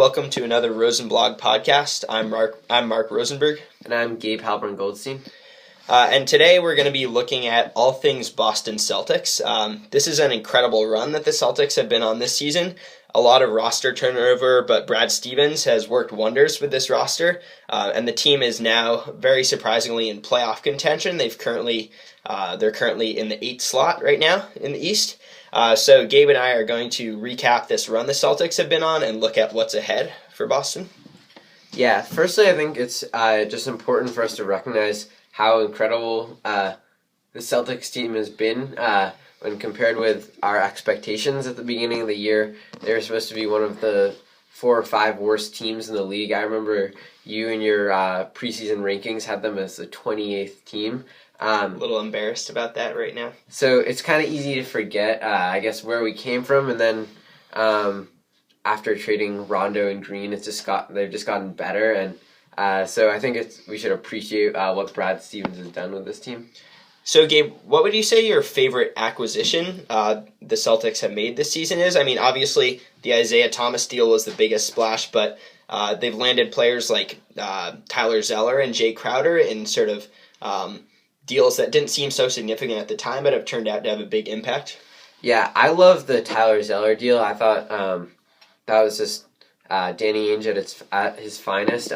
welcome to another Rosenblog podcast. I'm Mark Rosenberg. And I'm Gabe Halperin-Goldstein. And today we're going to be looking at all things Boston Celtics. This is an incredible run that the Celtics have been on this season. A lot of roster turnover, but Brad Stevens has worked wonders with this roster. And the team is now, very surprisingly, in playoff contention. They're currently in the 8th slot right now in the East. So Gabe and I are going to recap this run the Celtics have been on and look at what's ahead for Boston. Yeah, firstly, I think it's just important for us to recognize how incredible the Celtics team has been when compared with our expectations at the beginning of the year. They were supposed to be one of the 4 or 5 worst teams in the league. I remember you in your preseason rankings had them as the 28th team. A little embarrassed about that right now. So it's kind of easy to forget, I guess, where we came from, and then after trading Rondo and Green, they've just gotten better, and so I think we should appreciate what Brad Stevens has done with this team. So, Gabe, what would you say your favorite acquisition the Celtics have made this season is? I mean, obviously, the Isaiah Thomas deal was the biggest splash, but they've landed players like Tyler Zeller and Jay Crowder in sort of deals that didn't seem so significant at the time, but have turned out to have a big impact. Yeah, I love the Tyler Zeller deal. I thought that was just Danny Ainge at his finest.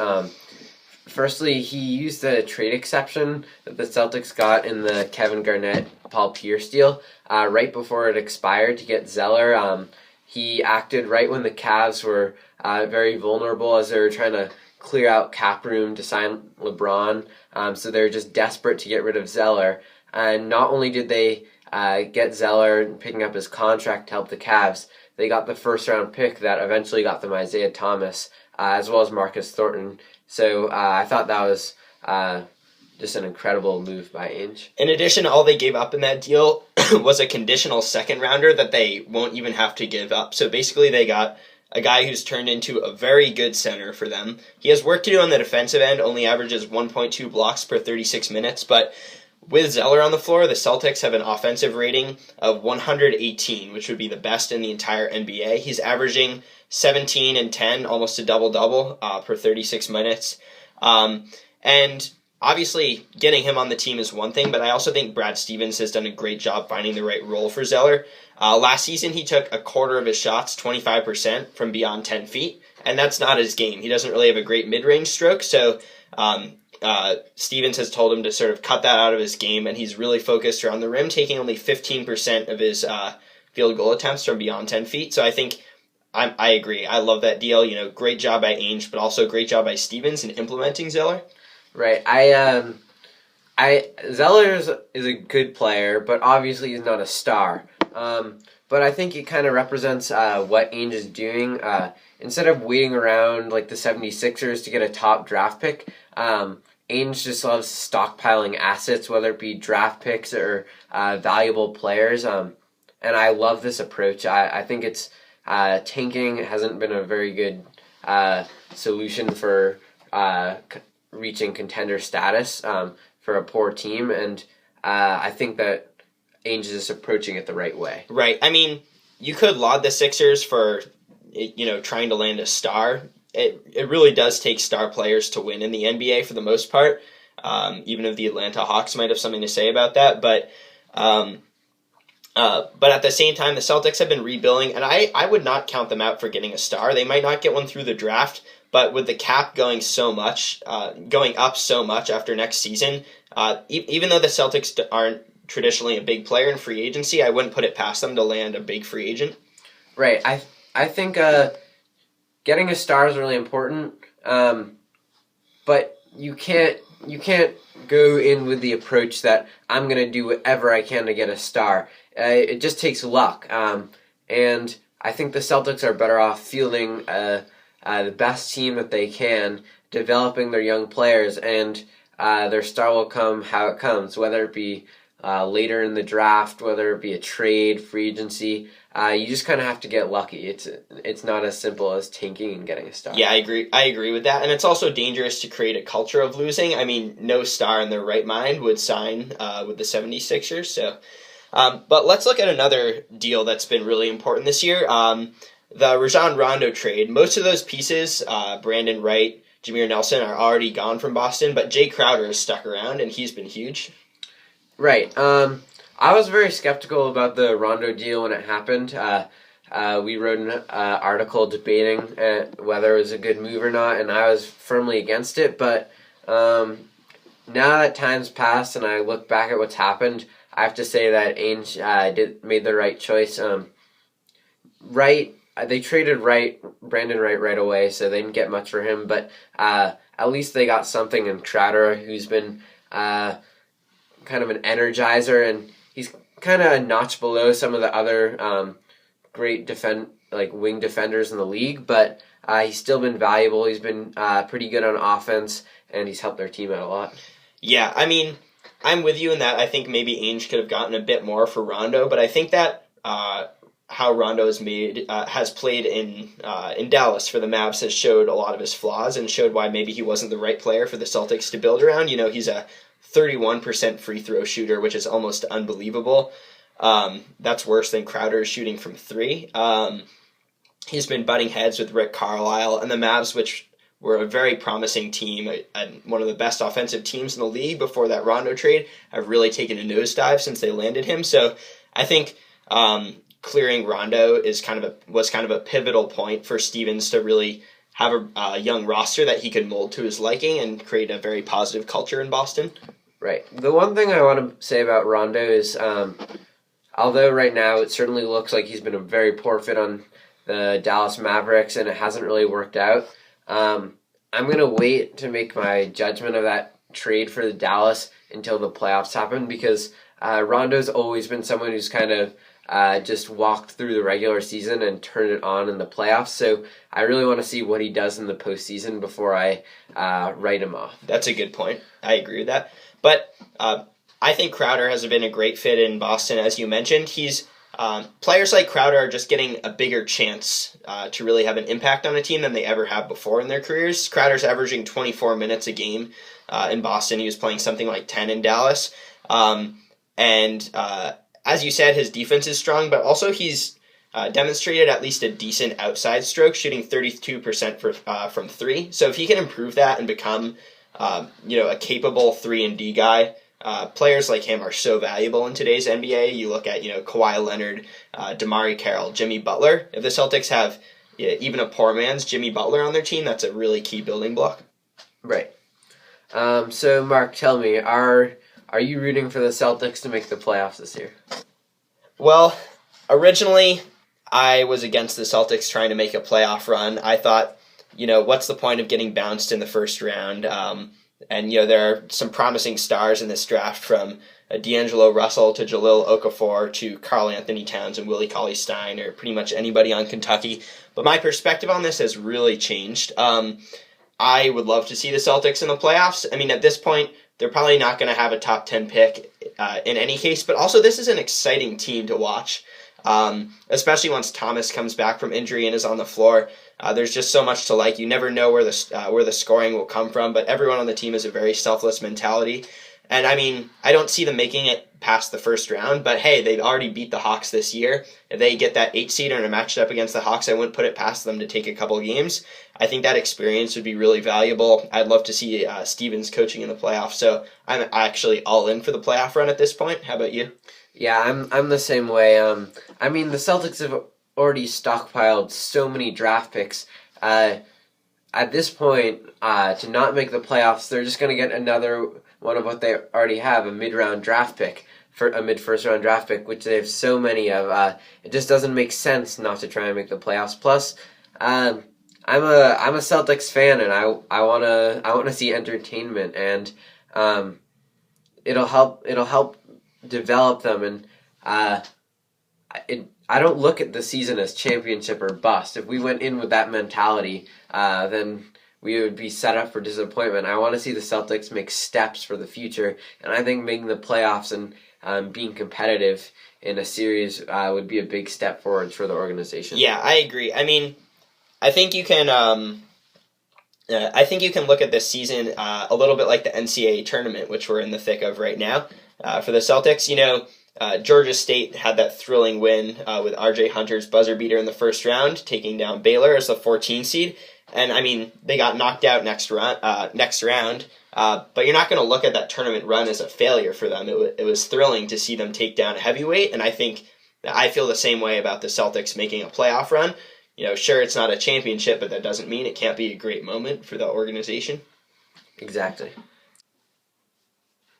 Firstly, he used the trade exception that the Celtics got in the Kevin Garnett-Paul Pierce deal right before it expired to get Zeller. He acted right when the Cavs were very vulnerable as they were trying to clear out cap room to sign LeBron. So they were just desperate to get rid of Zeller. And not only did they get Zeller picking up his contract to help the Cavs, they got the first-round pick that eventually got them Isaiah Thomas, as well as Marcus Thornton. So I thought that was just an incredible move by Ainge. In addition, all they gave up in that deal was a conditional second-rounder that they won't even have to give up. So basically they got a guy who's turned into a very good center for them. He has work to do on the defensive end, only averages 1.2 blocks per 36 minutes, but with Zeller on the floor, the Celtics have an offensive rating of 118, which would be the best in the entire NBA. He's averaging 17 and 10, almost a double-double per 36 minutes. And obviously, getting him on the team is one thing, but I also think Brad Stevens has done a great job finding the right role for Zeller. Last season, he took a quarter of his shots, 25%, from beyond 10 feet, and that's not his game. He doesn't really have a great mid-range stroke, so Stevens has told him to sort of cut that out of his game, and he's really focused around the rim, taking only 15% of his field goal attempts from beyond 10 feet. So I think I agree. I love that deal. You know, great job by Ainge, but also great job by Stevens in implementing Zeller. Right. Zeller is a good player, but obviously he's not a star. But I think it kind of represents what Ainge is doing. Instead of waiting around like the 76ers to get a top draft pick, Ainge just loves stockpiling assets, whether it be draft picks or valuable players. And I love this approach. I think it's tanking hasn't been a very good solution for reaching contender status for a poor team, and I think that Ainge is approaching it the right way. Right. I mean, you could laud the Sixers for trying to land a star. It really does take star players to win in the NBA for the most part. Even if the Atlanta Hawks might have something to say about that, but at the same time, the Celtics have been rebuilding, and I would not count them out for getting a star. They might not get one through the draft, but with the cap going up so much after next season, even though the Celtics aren't traditionally a big player in free agency, I wouldn't put it past them to land a big free agent. Right. I think getting a star is really important, but you can't go in with the approach that I'm going to do whatever I can to get a star. It just takes luck, and I think the Celtics are better off fielding the best team that they can, developing their young players, and their star will come how it comes, whether it be later in the draft, whether it be a trade, free agency. You just kind of have to get lucky. It's not as simple as tanking and getting a star. Yeah, I agree with that. And it's also dangerous to create a culture of losing. I mean, no star in their right mind would sign with the 76ers. So, but let's look at another deal that's been really important this year. the Rajon Rondo trade, most of those pieces, Brandon Wright, Jameer Nelson, are already gone from Boston, but Jay Crowder has stuck around, and he's been huge. Right. I was very skeptical about the Rondo deal when it happened. We wrote an article debating whether it was a good move or not, and I was firmly against it. But now that time's passed and I look back at what's happened, I have to say that Ainge made the right choice. They traded Brandon Wright right away, so they didn't get much for him. But at least they got something in Crowder, who's been kind of an energizer, and he's kind of a notch below some of the other great wing defenders in the league, but he's still been valuable. He's been pretty good on offense, and he's helped their team out a lot. Yeah, I mean, I'm with you in that I think maybe Ainge could have gotten a bit more for Rondo, but I think that how Rondo has played in Dallas for the Mavs has showed a lot of his flaws and showed why maybe he wasn't the right player for the Celtics to build around. He's a 31% free throw shooter, which is almost unbelievable. That's worse than Crowder shooting from three. He's been butting heads with Rick Carlisle and the Mavs, which were a very promising team and one of the best offensive teams in the league before that Rondo trade, have really taken a nosedive since they landed him. So I think clearing Rondo was kind of a pivotal point for Stevens to really have a young roster that he could mold to his liking and create a very positive culture in Boston. Right. The one thing I want to say about Rondo is, although right now it certainly looks like he's been a very poor fit on the Dallas Mavericks and it hasn't really worked out, I'm going to wait to make my judgment of that trade for the Dallas until the playoffs happen, because Rondo's always been someone who's kind of just walked through the regular season and turned it on in the playoffs. So I really want to see what he does in the postseason before I write him off. That's a good point. I agree with that. But I think Crowder has been a great fit in Boston, as you mentioned. Players like Crowder are just getting a bigger chance to really have an impact on a team than they ever have before in their careers. Crowder's averaging 24 minutes a game in Boston. He was playing something like 10 in Dallas. As you said, his defense is strong, but also he's demonstrated at least a decent outside stroke, shooting 32% from three. So if he can improve that and become a capable 3-and-D guy, players like him are so valuable in today's NBA. You look at Kawhi Leonard, DeMar Carroll, Jimmy Butler. If the Celtics have even a poor man's Jimmy Butler on their team, that's a really key building block. Right. So Mark, tell me, are you rooting for the Celtics to make the playoffs this year? Well, originally I was against the Celtics trying to make a playoff run. I thought, what's the point of getting bounced in the first round? And there are some promising stars in this draft, from D'Angelo Russell to Jahlil Okafor to Karl Anthony Towns and Willie Cauley-Stein, or pretty much anybody on Kentucky. But my perspective on this has really changed. I would love to see the Celtics in the playoffs. I mean, at this point, they're probably not going to have a top 10 pick in any case, but also this is an exciting team to watch, especially once Thomas comes back from injury and is on the floor. There's just so much to like. You never know where the scoring will come from, but everyone on the team has a very selfless mentality. And I mean, I don't see them making it past the first round, but hey, they've already beat the Hawks this year. If they get that 8 seed and are matched up against the Hawks, I wouldn't put it past them to take a couple games. I think that experience would be really valuable. I'd love to see Stevens coaching in the playoffs, so I'm actually all in for the playoff run at this point. How about you? Yeah, I'm the same way. I mean, the Celtics have already stockpiled so many draft picks. At this point, to not make the playoffs, they're just going to get another one of what they already have, a mid-round draft pick, for a mid-first round draft pick, which they have so many of. It just doesn't make sense not to try and make the playoffs. Plus, I'm a Celtics fan, and I wanna see entertainment, and it'll help develop them. And I don't look at the season as championship or bust. If we went in with that mentality, then we would be set up for disappointment. I want to see the Celtics make steps for the future, and I think making the playoffs and being competitive in a series would be a big step forward for the organization. Yeah, I agree. I mean, I think you can look at this season a little bit like the NCAA tournament, which we're in the thick of right now. For the Celtics, Georgia State had that thrilling win with R.J. Hunter's buzzer beater in the first round, taking down Baylor as the 14 seed. And I mean, they got knocked out next round. But you're not going to look at that tournament run as a failure for them. It was thrilling to see them take down a heavyweight, and I think I feel the same way about the Celtics making a playoff run. Sure, it's not a championship, but that doesn't mean it can't be a great moment for the organization. Exactly.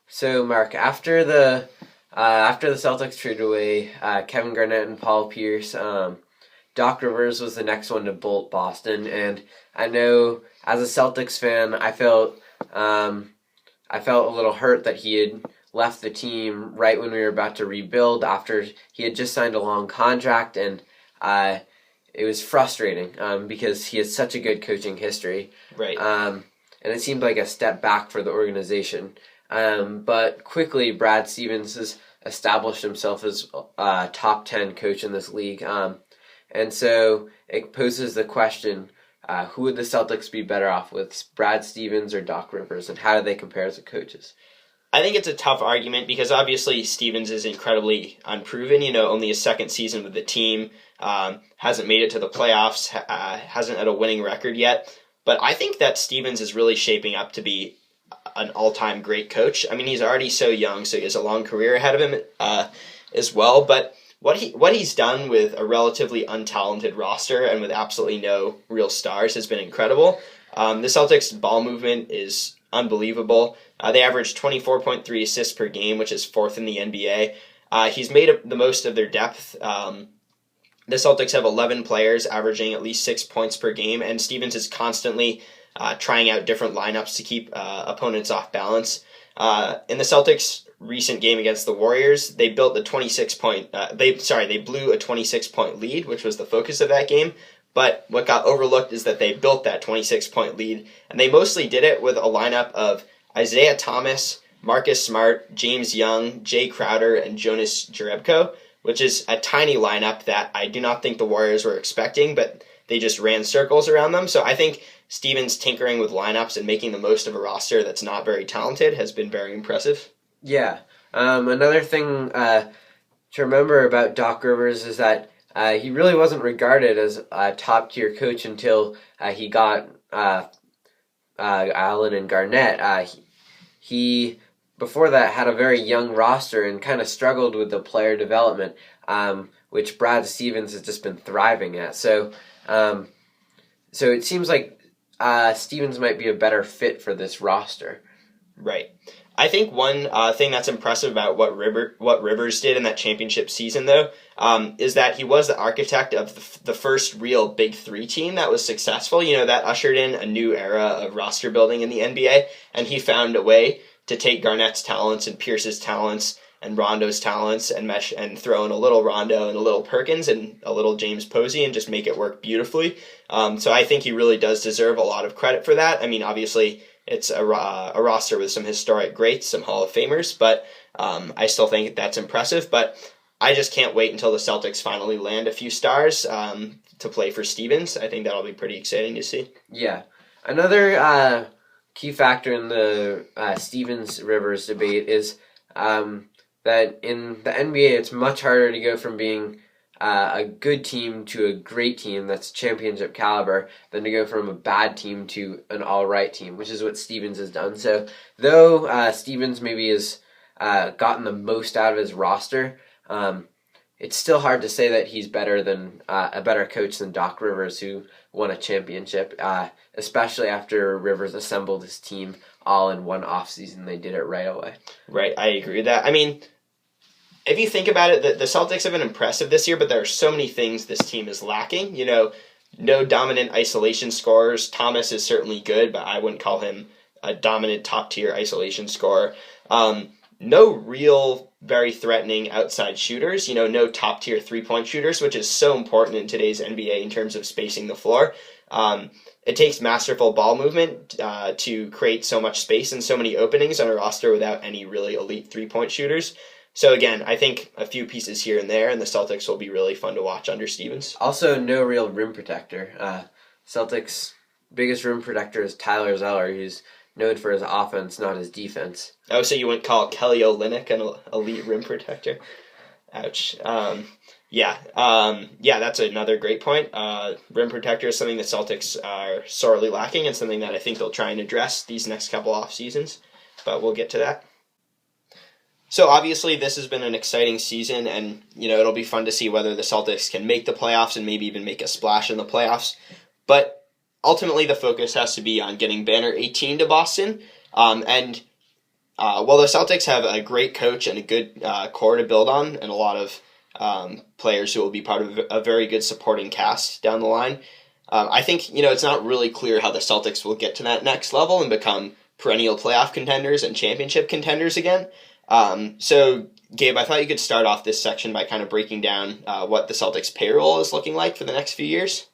So, Mark, after the Celtics traded away Kevin Garnett and Paul Pierce, Doc Rivers was the next one to bolt Boston, and I know as a Celtics fan, I felt a little hurt that he had left the team right when we were about to rebuild after he had just signed a long contract, and it was frustrating because he has such a good coaching history. Right. And it seemed like a step back for the organization. But quickly, Brad Stevens has established himself as a top 10 coach in this league. And so it poses the question, who would the Celtics be better off with, Brad Stevens or Doc Rivers, and how do they compare as coaches? I think it's a tough argument because obviously Stevens is incredibly unproven. Only his second season with the team, hasn't made it to the playoffs, hasn't had a winning record yet. But I think that Stevens is really shaping up to be an all-time great coach. I mean, he's already so young, so he has a long career ahead of him as well. But what he's done with a relatively untalented roster and with absolutely no real stars has been incredible. The Celtics' ball movement is unbelievable. They average 24.3 assists per game, which is fourth in the NBA. He's made the most of their depth. The Celtics have 11 players averaging at least 6 points per game, and Stevens is constantly trying out different lineups to keep opponents off balance. In the Celtics' recent game against the Warriors, they built the 26-point. They blew a 26-point lead, which was the focus of that game. But what got overlooked is that they built that 26-point lead, and they mostly did it with a lineup of Isaiah Thomas, Marcus Smart, James Young, Jay Crowder, and Jonas Jerebko, which is a tiny lineup that I do not think the Warriors were expecting, but they just ran circles around them. So I think Stevens tinkering with lineups and making the most of a roster that's not very talented has been very impressive. Yeah. Another thing to remember about Doc Rivers is that he really wasn't regarded as a top-tier coach until he got Allen and Garnett. He before that had a very young roster and kind of struggled with the player development, which Brad Stevens has just been thriving at. So it seems like Stevens might be a better fit for this roster. Right. I think one thing that's impressive about what Rivers did in that championship season, though, is that he was the architect of the first real Big Three team that was successful. That ushered in a new era of roster building in the NBA, and he found a way to take Garnett's talents and Pierce's talents and Rondo's talents and mesh and throw in a little Rondo and a little Perkins and a little James Posey and just make it work beautifully. So I think he really does deserve a lot of credit for that. I mean, obviously, it's a roster with some historic greats, some Hall of Famers, but I still think that's impressive. But I just can't wait until the Celtics finally land a few stars to play for Stevens. I think that'll be pretty exciting to see. Yeah. Another key factor in the Stevens-Rivers debate is that in the NBA, it's much harder to go from being a good team to a great team that's championship caliber than to go from a bad team to an all-right team, which is what Stevens has done. So though Stevens maybe has gotten the most out of his roster, it's still hard to say that he's better than a better coach than Doc Rivers, who won a championship, especially after Rivers assembled his team all in one offseason. They did it right away. Right, I agree with that. I mean, if you think about it, the Celtics have been impressive this year, but there are so many things this team is lacking. No dominant isolation scorers. Thomas is certainly good, but I wouldn't call him a dominant top-tier isolation scorer. No real very threatening outside shooters. No top-tier three-point shooters, which is so important in today's NBA in terms of spacing the floor. It takes masterful ball movement to create so much space and so many openings on a roster without any really elite three-point shooters. So again, I think a few pieces here and there, and the Celtics will be really fun to watch under Stevens. Also, no real rim protector. Celtics' biggest rim protector is Tyler Zeller, who's known for his offense, not his defense. Oh, so you wouldn't call Kelly Olynyk an elite rim protector? Ouch. Yeah, that's another great point. Rim protector is something the Celtics are sorely lacking, and something that I think they'll try and address these next couple off seasons. But we'll get to that. So obviously this has been an exciting season, and it'll be fun to see whether the Celtics can make the playoffs and maybe even make a splash in the playoffs. But ultimately the focus has to be on getting Banner 18 to Boston. While the Celtics have a great coach and a good core to build on, and a lot of players who will be part of a very good supporting cast down the line, I think it's not really clear how the Celtics will get to that next level and become perennial playoff contenders and championship contenders again. So, Gabe, I thought you could start off this section by kind of breaking down what the Celtics payroll is looking like for the next few years.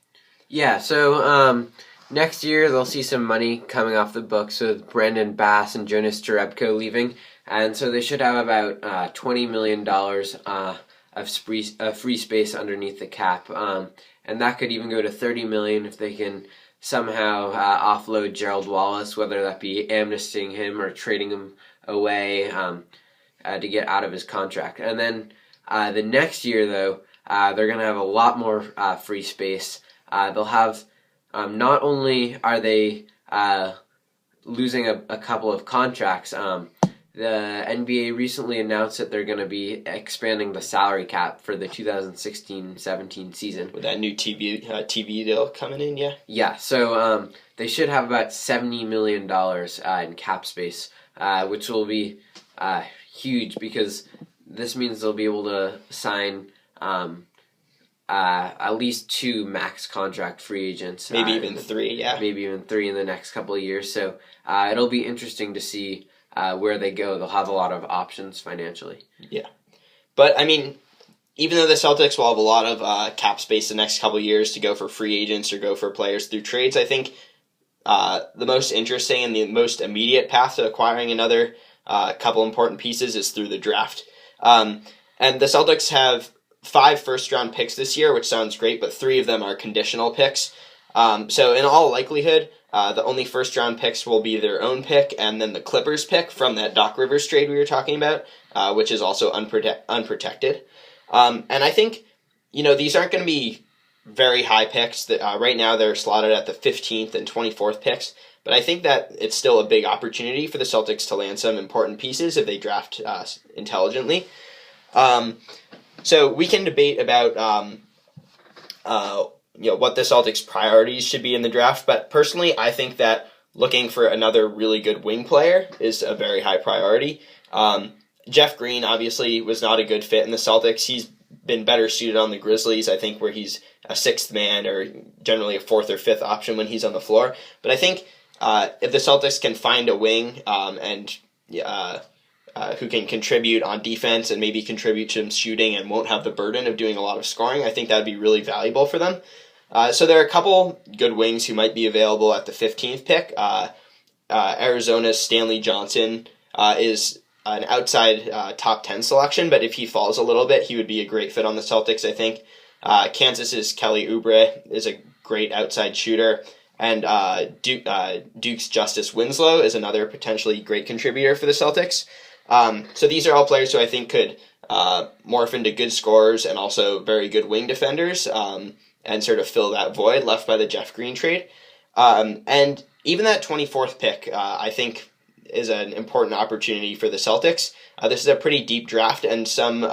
Yeah, so next year they'll see some money coming off the books with Brandon Bass and Jonas Jerebko leaving, and so they should have about $20 million of free space underneath the cap, and that could even go to $30 million if they can somehow offload Gerald Wallace, whether that be amnestying him or trading him away to get out of his contract. And then the next year, though, they're going to have a lot more free space. They'll have, not only are they losing a couple of contracts, the NBA recently announced that they're going to be expanding the salary cap for the 2016-17 season. With that new TV deal coming in, yeah? Yeah, so they should have about $70 million in cap space, which will be huge because this means they'll be able to sign at least 2 max contract free agents. Maybe even 3, yeah. Maybe even 3 in the next couple of years. So it'll be interesting to see where they go. They'll have a lot of options financially. Yeah. But, I mean, even though the Celtics will have a lot of cap space the next couple of years to go for free agents or go for players through trades, I think the most interesting and the most immediate path to acquiring another couple important pieces is through the draft. And the Celtics have 5 first-round picks this year, which sounds great, but 3 of them are conditional picks. So in all likelihood, the only first-round picks will be their own pick and then the Clippers pick from that Doc Rivers trade we were talking about, which is also unprotected. And I think, these aren't going to be very high picks. Right now they're slotted at the 15th and 24th picks, but I think that it's still a big opportunity for the Celtics to land some important pieces if they draft intelligently. So we can debate about what the Celtics' priorities should be in the draft, but personally I think that looking for another really good wing player is a very high priority. Jeff Green obviously was not a good fit in the Celtics. He's been better suited on the Grizzlies, I think, where he's a 6th man or generally a 4th or 5th option when he's on the floor. But I think if the Celtics can find a wing who can contribute on defense and maybe contribute to shooting and won't have the burden of doing a lot of scoring, I think that would be really valuable for them. So there are a couple good wings who might be available at the 15th pick. Arizona's Stanley Johnson is an outside top 10 selection, but if he falls a little bit, he would be a great fit on the Celtics, I think. Kansas's Kelly Oubre is a great outside shooter, and Duke's Justice Winslow is another potentially great contributor for the Celtics. So these are all players who I think could morph into good scorers and also very good wing defenders and sort of fill that void left by the Jeff Green trade. And even that 24th pick, I think, is an important opportunity for the Celtics. This is a pretty deep draft, and some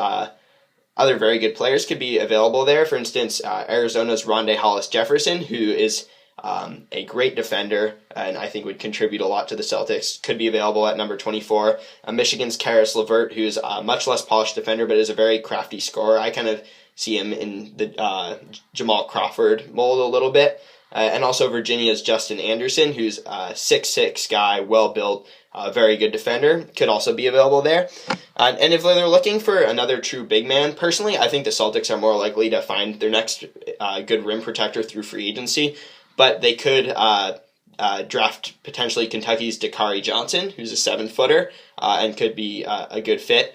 other very good players could be available there. For instance, Arizona's Rondae Hollis-Jefferson, who is a great defender and I think would contribute a lot to the Celtics, could be available at number 24. Michigan's Karis LeVert, who's a much less polished defender but is a very crafty scorer. I kind of see him in the Jamal Crawford mold a little bit. And also Virginia's Justin Anderson, who's a 6'6" guy, well-built, very good defender, could also be available there. And if they're looking for another true big man, personally, I think the Celtics are more likely to find their next good rim protector through free agency. But they could draft potentially Kentucky's Dakari Johnson, who's a 7-footer, and could be a good fit.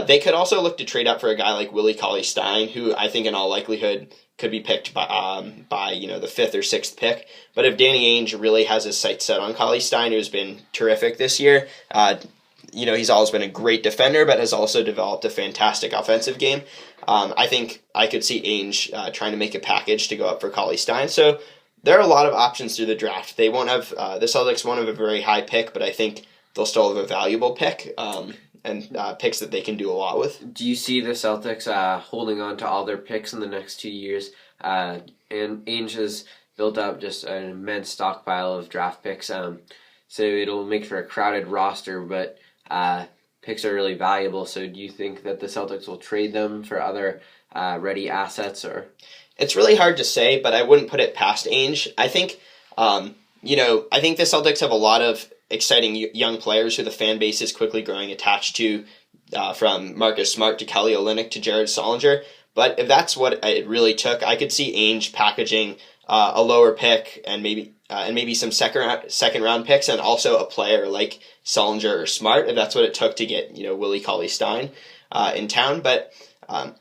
They could also look to trade up for a guy like Willie Cauley-Stein, who I think in all likelihood could be picked by the 5th or 6th pick. But if Danny Ainge really has his sights set on Cauley-Stein, who's been terrific this year, he's always been a great defender, but has also developed a fantastic offensive game. I think I could see Ainge trying to make a package to go up for Cauley-Stein. So there are a lot of options through the draft. They won't have the Celtics won't have a very high pick, but I think they'll still have a valuable pick and picks that they can do a lot with. Do you see the Celtics holding on to all their picks in the next 2 years? And Ainge has built up just an immense stockpile of draft picks, so it'll make for a crowded roster, but picks are really valuable. So do you think that the Celtics will trade them for other ready assets? Or it's really hard to say, but I wouldn't put it past Ainge. I think I think the Celtics have a lot of exciting young players who the fan base is quickly growing attached to, from Marcus Smart to Kelly Olynyk to Jared Solinger. But if that's what it really took, I could see Ainge packaging a lower pick and maybe some second round picks, and also a player like Solinger or Smart, if that's what it took to get Willie Cauley-Stein in town. But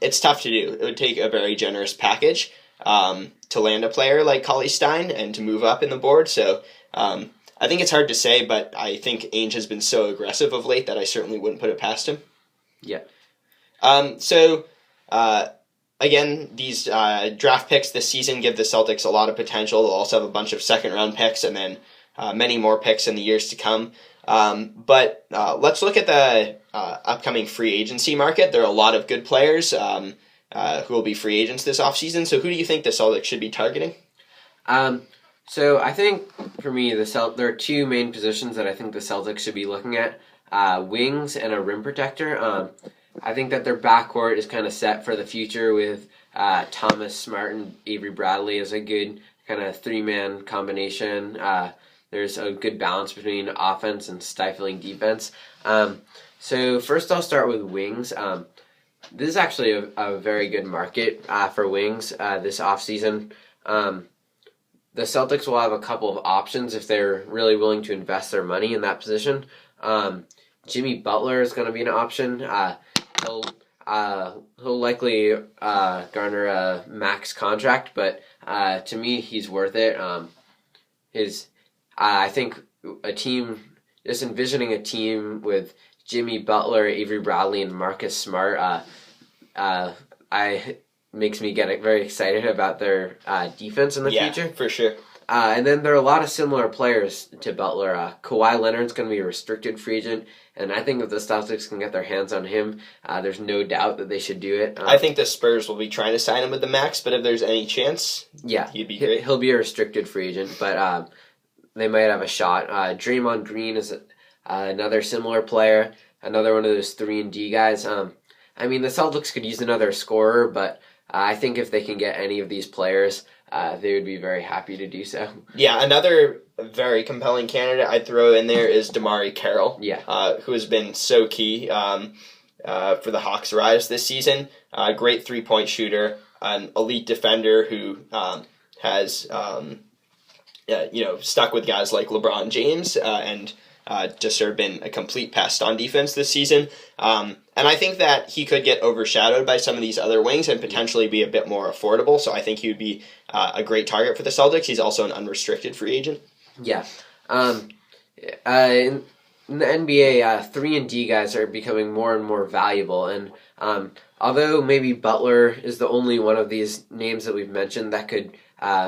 it's tough to do. It would take a very generous package to land a player like Cauley-Stein and to move up in the board. So I think it's hard to say, but I think Ainge has been so aggressive of late that I certainly wouldn't put it past him. Yeah. Again, these draft picks this season give the Celtics a lot of potential. They'll also have a bunch of second-round picks and then many more picks in the years to come. But let's look at the upcoming free agency market. There are a lot of good players who will be free agents this offseason. So who do you think the Celtics should be targeting? So I think, for me, there are two main positions that I think the Celtics should be looking at, wings and a rim protector. I think that their backcourt is kind of set for the future with Thomas, Smart, and Avery Bradley as a good kind of three-man combination. There's a good balance between offense and stifling defense. So first I'll start with wings. This is actually a very good market for wings this offseason. The Celtics will have a couple of options if they're really willing to invest their money in that position. Jimmy Butler is going to be an option. He'll likely garner a max contract, but to me, he's worth it. I think just envisioning a team with Jimmy Butler, Avery Bradley, and Marcus Smart, makes me get very excited about their defense in the future. Yeah, for sure. And then there are a lot of similar players to Butler. Kawhi Leonard's going to be a restricted free agent, and I think if the Celtics can get their hands on him, there's no doubt that they should do it. I think the Spurs will be trying to sign him with the max, but if there's any chance, he'd be great. He'll be a restricted free agent, but they might have a shot. Draymond Green is another similar player, another one of those 3-and-D guys. The Celtics could use another scorer, but I think if they can get any of these players, they would be very happy to do so. Yeah, another very compelling candidate I'd throw in there is DeMarre Carroll, who has been so key for the Hawks' rise this season. Great three-point shooter, an elite defender who has stuck with guys like LeBron James and just sort of been a complete pest on defense this season. And I think that he could get overshadowed by some of these other wings and potentially be a bit more affordable. So I think he would be a great target for the Celtics. He's also an unrestricted free agent. Yeah. In the NBA, 3-and-D guys are becoming more and more valuable. And although maybe Butler is the only one of these names that we've mentioned that could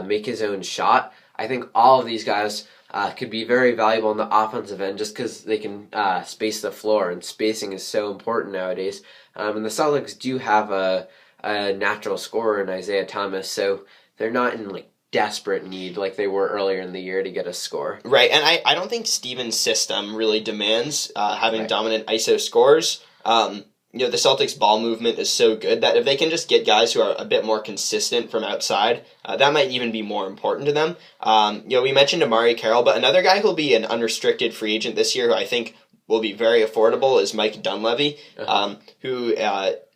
make his own shot, I think all of these guys could be very valuable on the offensive end just because they can space the floor, and spacing is so important nowadays. And the Celtics do have a natural scorer in Isaiah Thomas, so they're not in desperate need like they were earlier in the year to get a score. Right, and I don't think Stevens' system really demands having dominant ISO scores. The Celtics' ball movement is so good that if they can just get guys who are a bit more consistent from outside, that might even be more important to them. We mentioned DeMarre Carroll, but another guy who'll be an unrestricted free agent this year who I think will be very affordable is Mike Dunleavy, who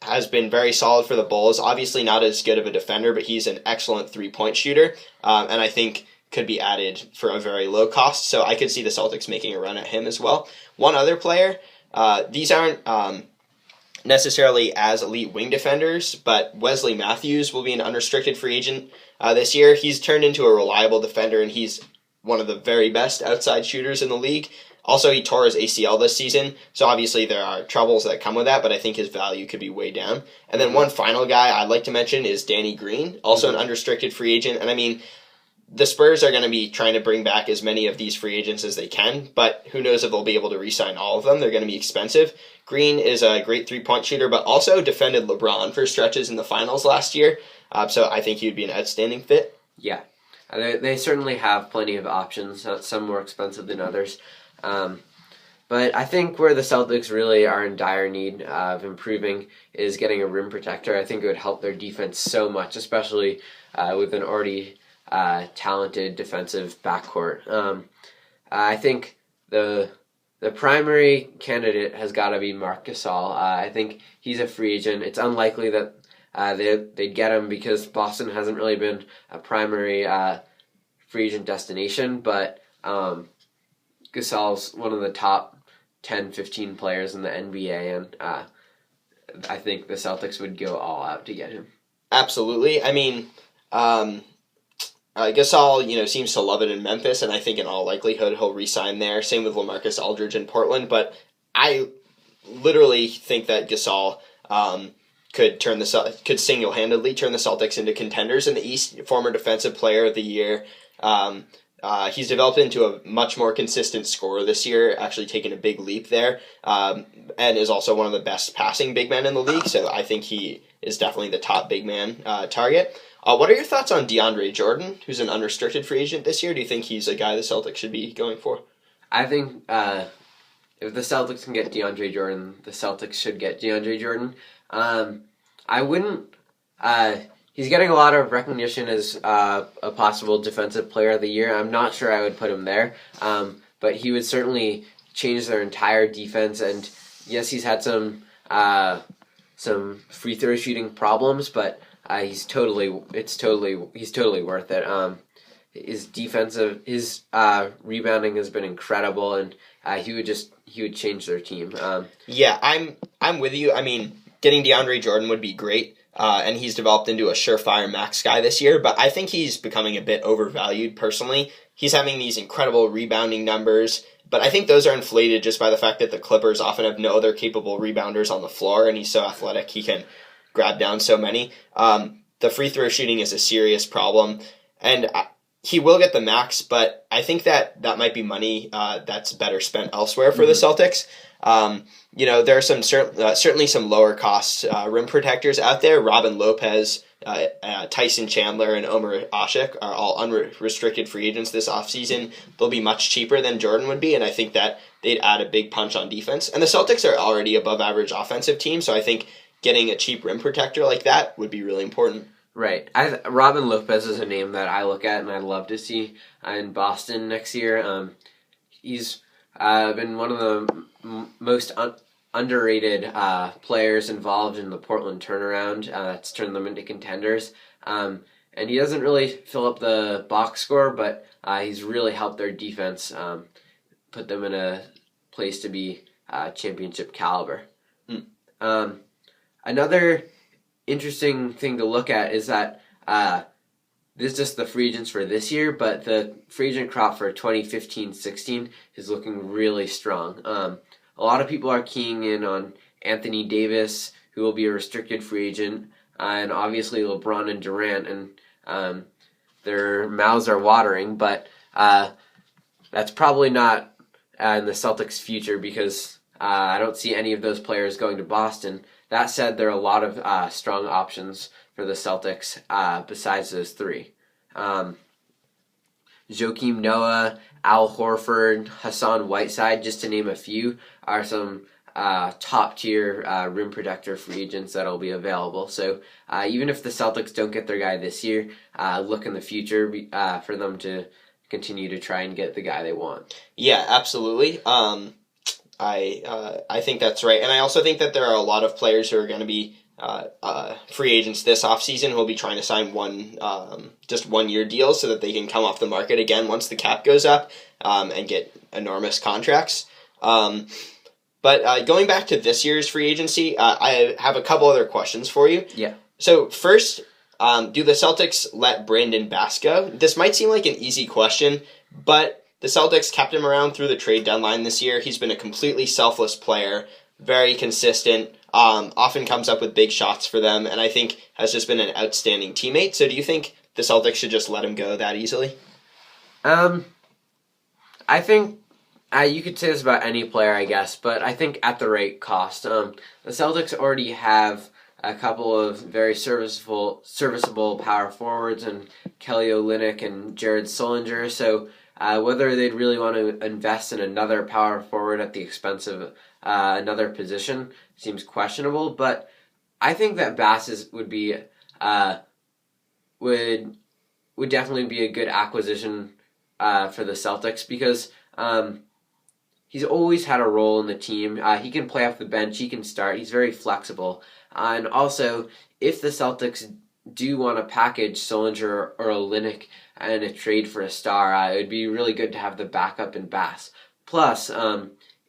has been very solid for the Bulls. Obviously not as good of a defender, but he's an excellent three-point shooter, and I think could be added for a very low cost. So I could see the Celtics making a run at him as well. One other player, these aren't necessarily as elite wing defenders, but Wesley Matthews will be an unrestricted free agent this year. He's turned into a reliable defender, and he's one of the very best outside shooters in the league. Also, he tore his ACL this season, so obviously there are troubles that come with that, but I think his value could be way down. And then one final guy I'd like to mention is Danny Green, also an unrestricted free agent. And I mean, the Spurs are going to be trying to bring back as many of these free agents as they can, but who knows if they'll be able to re-sign all of them. They're going to be expensive. Green is a great three-point shooter, but also defended LeBron for stretches in the finals last year, so I think he would be an outstanding fit. Yeah, they certainly have plenty of options, some more expensive than others. But I think where the Celtics really are in dire need of improving is getting a rim protector. I think it would help their defense so much, especially with an already talented defensive backcourt. I think the primary candidate has got to be Marc Gasol. I think he's a free agent. It's unlikely that they'd get him because Boston hasn't really been a primary free agent destination, but Gasol's one of the top 10, 15 players in the NBA, and I think the Celtics would go all out to get him. Absolutely. I mean, Gasol, seems to love it in Memphis, and I think in all likelihood he'll re-sign there. Same with LaMarcus Aldridge in Portland, but I literally think that Gasol could single-handedly turn the Celtics into contenders in the East. Former Defensive Player of the Year. He's developed into a much more consistent scorer this year, actually taking a big leap there, and is also one of the best passing big men in the league, so I think he is definitely the top big man target. What are your thoughts on DeAndre Jordan, who's an unrestricted free agent this year? Do you think he's a guy the Celtics should be going for? I think if the Celtics can get DeAndre Jordan, the Celtics should get DeAndre Jordan. I wouldn't... He's getting a lot of recognition as a possible defensive player of the year. I'm not sure I would put him there, but he would certainly change their entire defense. And yes, he's had some free throw shooting problems, but he's totally worth it. His rebounding has been incredible, and he would change their team. Yeah, I'm with you. I mean, getting DeAndre Jordan would be great. And he's developed into a surefire max guy this year, but I think he's becoming a bit overvalued personally. He's having these incredible rebounding numbers, but I think those are inflated just by the fact that the Clippers often have no other capable rebounders on the floor, and he's so athletic he can grab down so many. The free throw shooting is a serious problem, and he will get the max, but I think that might be money that's better spent elsewhere for the Celtics. There are certainly some lower cost rim protectors out there. Robin Lopez, Tyson Chandler, and Omer Ashik are all unrestricted free agents this offseason. They'll be much cheaper than Jordan would be, and I think that they'd add a big punch on defense. And the Celtics are already above average offensive team, so I think getting a cheap rim protector like that would be really important. Right. Robin Lopez is a name that I look at and I'd love to see in Boston next year. He's been one of the most underrated players involved in the Portland turnaround. It's turned them into contenders. And he doesn't really fill up the box score, but he's really helped their defense put them in a place to be championship caliber. Another interesting thing to look at is that this is just the free agents for this year, but the free agent crop for 2015-16 is looking really strong. A lot of people are keying in on Anthony Davis, who will be a restricted free agent, and obviously LeBron and Durant, and their mouths are watering, but that's probably not in the Celtics' future because I don't see any of those players going to Boston. That said, there are a lot of strong options for the Celtics besides those three. Joakim Noah, Al Horford, Hassan Whiteside, just to name a few, are some top-tier rim protector free agents that will be available. So even if the Celtics don't get their guy this year, look in the future for them to continue to try and get the guy they want. Yeah, absolutely. I think that's right. And I also think that there are a lot of players who are going to be free agents this offseason who will be trying to sign just 1 year deals so that they can come off the market again once the cap goes up and get enormous contracts. But going back to this year's free agency, I have a couple other questions for you. Yeah. So first, do the Celtics let Brandon Bass go? This might seem like an easy question, but the Celtics kept him around through the trade deadline this year. He's been a completely selfless player, very consistent, often comes up with big shots for them, and I think has just been an outstanding teammate. So do you think the Celtics should just let him go that easily? I think you could say this about any player, I guess, but I think at the right cost. The Celtics already have a couple of very serviceable power forwards and Kelly Olynyk and Jared Sullinger, so whether they'd really want to invest in another power forward at the expense of another position seems questionable, but I think that Bass would definitely be a good acquisition for the Celtics because he's always had a role in the team. He can play off the bench, he can start, he's very flexible. And also, if the Celtics do want to package Sullinger or Olynyk in a trade for a star, it would be really good to have the backup in Bass. Plus,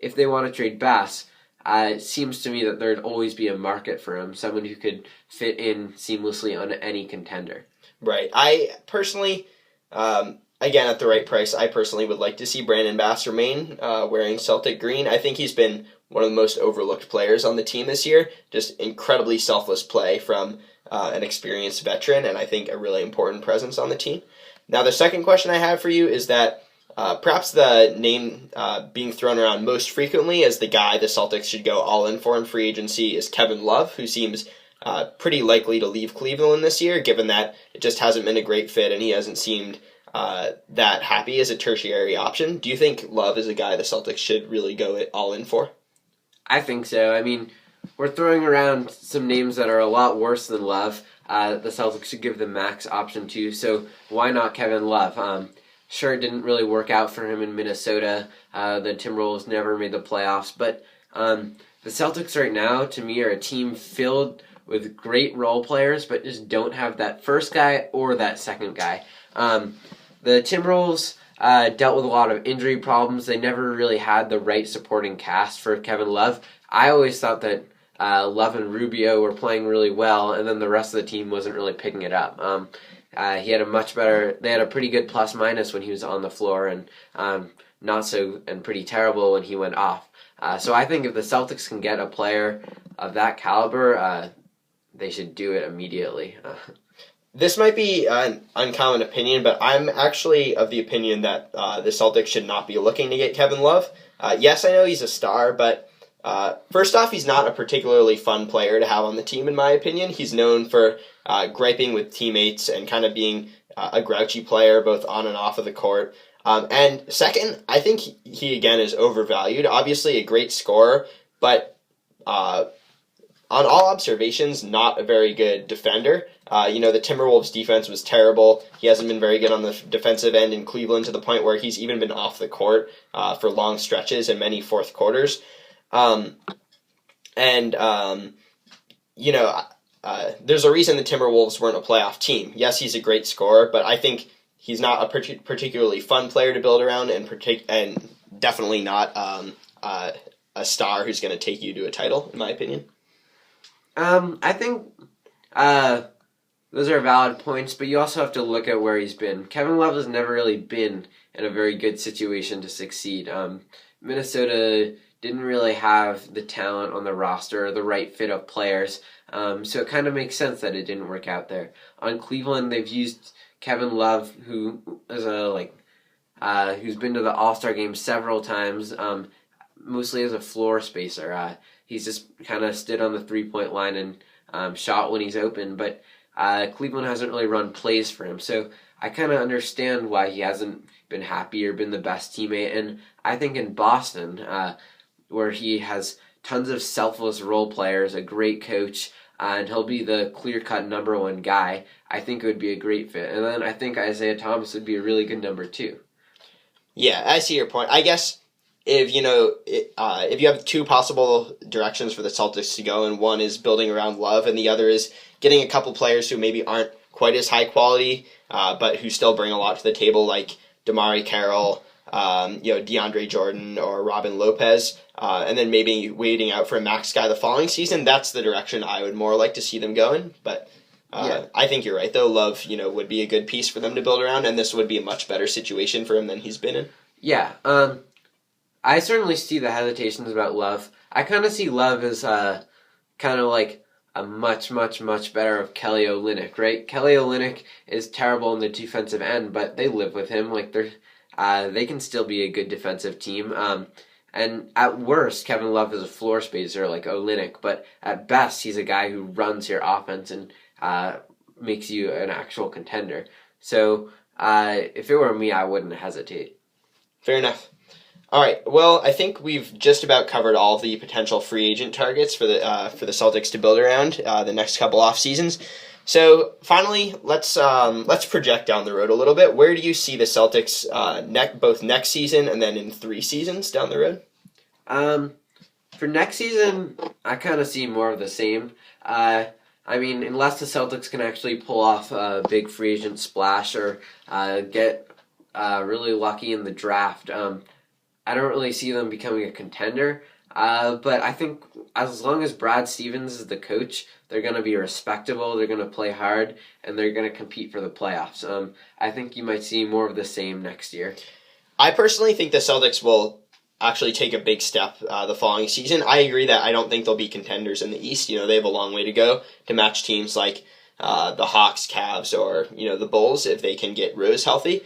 if they want to trade Bass, it seems to me that there'd always be a market for him, someone who could fit in seamlessly on any contender. Right. I personally, again, at the right price, I personally would like to see Brandon Bass remain wearing Celtic green. I think he's been one of the most overlooked players on the team this year. Just incredibly selfless play from an experienced veteran, and I think a really important presence on the team. Now, the second question I have for you is that perhaps the name being thrown around most frequently as the guy the Celtics should go all in for in free agency is Kevin Love, who seems pretty likely to leave Cleveland this year, given that it just hasn't been a great fit and he hasn't seemed that happy as a tertiary option. Do you think Love is a guy the Celtics should really go all in for? I think so. I mean, we're throwing around some names that are a lot worse than Love. The Celtics should give the max option to, so why not Kevin Love? Sure, it didn't really work out for him in Minnesota. The Timberwolves never made the playoffs, but the Celtics right now, to me, are a team filled with great role players, but just don't have that first guy or that second guy. The Timberwolves dealt with a lot of injury problems. They never really had the right supporting cast for Kevin Love. I always thought that Love and Rubio were playing really well, and then the rest of the team wasn't really picking it up. They had a pretty good plus minus when he was on the floor, and pretty terrible when he went off. So I think if the Celtics can get a player of that caliber, they should do it immediately. This might be an uncommon opinion, but I'm actually of the opinion that the Celtics should not be looking to get Kevin Love. Yes, I know he's a star, but first off, he's not a particularly fun player to have on the team, in my opinion. He's known for griping with teammates and kind of being a grouchy player, both on and off of the court. And second, I think he again, is overvalued. Obviously a great scorer, but on all observations, not a very good defender. The Timberwolves' defense was terrible. He hasn't been very good on the defensive end in Cleveland to the point where he's even been off the court for long stretches and many fourth quarters. There's a reason the Timberwolves weren't a playoff team. Yes, he's a great scorer, but I think he's not a particularly fun player to build around, and definitely not a star who's going to take you to a title, in my opinion. I think those are valid points, but you also have to look at where he's been. Kevin Love has never really been in a very good situation to succeed. Minnesota didn't really have the talent on the roster or the right fit of players, so it kind of makes sense that it didn't work out there. On Cleveland, they've used Kevin Love, who is who's been to the All-Star game several times, mostly as a floor spacer. He's just kind of stood on the three-point line and shot when he's open, but Cleveland hasn't really run plays for him, so I kind of understand why he hasn't been happy or been the best teammate. And I think in Boston, where he has tons of selfless role players, a great coach, and he'll be the clear-cut number one guy, I think it would be a great fit. And then I think Isaiah Thomas would be a really good number two. Yeah, I see your point. I guess if you have two possible directions for the Celtics to go, and one is building around Love, and the other is getting a couple players who maybe aren't quite as high quality, but who still bring a lot to the table, like Damari Carroll, DeAndre Jordan or Robin Lopez, and then maybe waiting out for a max guy the following season. That's the direction I would more like to see them go in. But I think you're right, though. Love, would be a good piece for them to build around, and this would be a much better situation for him than he's been in. Yeah, I certainly see the hesitations about Love. I kind of see Love as kind of like a much, much, much better of Kelly Olynyk, right? Kelly Olynyk is terrible in the defensive end, but they live with him. Like they can still be a good defensive team. And at worst, Kevin Love is a floor spacer like Olynyk, but at best, he's a guy who runs your offense and makes you an actual contender. So if it were me, I wouldn't hesitate. Fair enough. All right. Well, I think we've just about covered all the potential free agent targets for the Celtics to build around the next couple off seasons. So finally, let's project down the road a little bit. Where do you see the Celtics both next season and then in 3 seasons down the road? For next season, I kind of see more of the same. Unless the Celtics can actually pull off a big free agent splash or get really lucky in the draft, I don't really see them becoming a contender. But I think as long as Brad Stevens is the coach, they're going to be respectable, they're going to play hard, and they're going to compete for the playoffs. I think you might see more of the same next year. I personally think the Celtics will actually take a big step the following season. I agree that I don't think they'll be contenders in the East. They have a long way to go to match teams like the Hawks, Cavs, or the Bulls if they can get Rose healthy,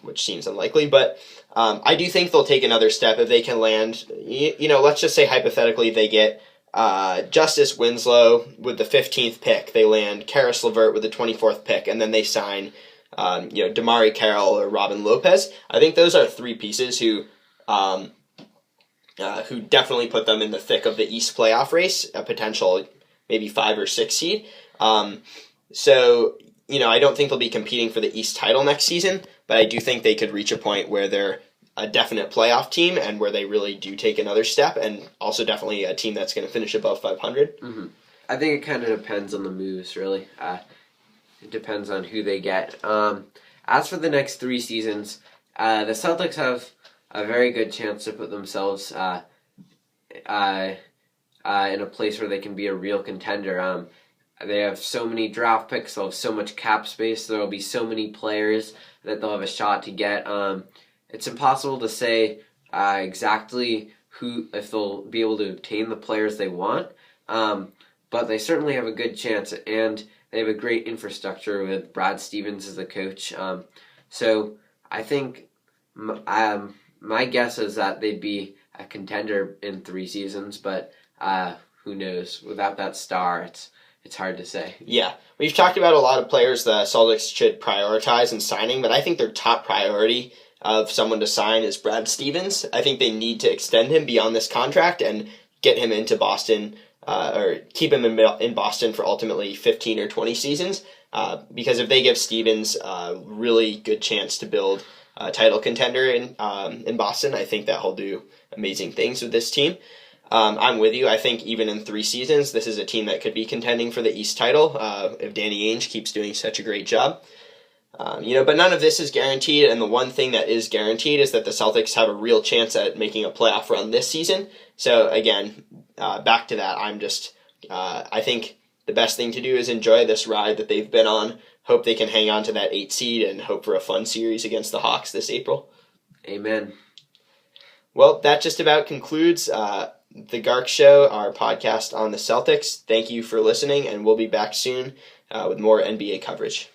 which seems unlikely. But I do think they'll take another step if they can land. Let's just say hypothetically they get Justice Winslow with the 15th pick. They land Karis LeVert with the 24th pick, and then they sign DeMarre Carroll or Robin Lopez. I think those are 3 pieces who definitely put them in the thick of the East playoff race, a potential maybe 5 or 6 seed. So I don't think they'll be competing for the East title next season, but I do think they could reach a point where they're a definite playoff team and where they really do take another step, and also definitely a team that's going to finish above 500. Mm-hmm. I think it kind of depends on the moves, really. It depends on who they get. As for the next 3 seasons, the Celtics have a very good chance to put themselves in a place where they can be a real contender. They have so many draft picks, they'll have so much cap space, there will be so many players that they'll have a shot to get. It's impossible to say exactly if they'll be able to obtain the players they want, but they certainly have a good chance, and they have a great infrastructure with Brad Stevens as the coach. So I think my guess is that they'd be a contender in 3 seasons, but who knows? Without that star, it's hard to say. Yeah. We've talked about a lot of players the Celtics should prioritize in signing, but I think their top priority of someone to sign is Brad Stevens. I think they need to extend him beyond this contract and get him into Boston, or keep him in Boston for ultimately 15 or 20 seasons, because if they give Stevens a really good chance to build a title contender in Boston, I think that he'll do amazing things with this team. I'm with you. I think even in 3 seasons, this is a team that could be contending for the East title if Danny Ainge keeps doing such a great job. But none of this is guaranteed, and the one thing that is guaranteed is that the Celtics have a real chance at making a playoff run this season. So again, back to that, I think the best thing to do is enjoy this ride that they've been on, hope they can hang on to that 8 seed, and hope for a fun series against the Hawks this April. Amen. Well, that just about concludes the Gark Show, our podcast on the Celtics. Thank you for listening, and we'll be back soon with more NBA coverage.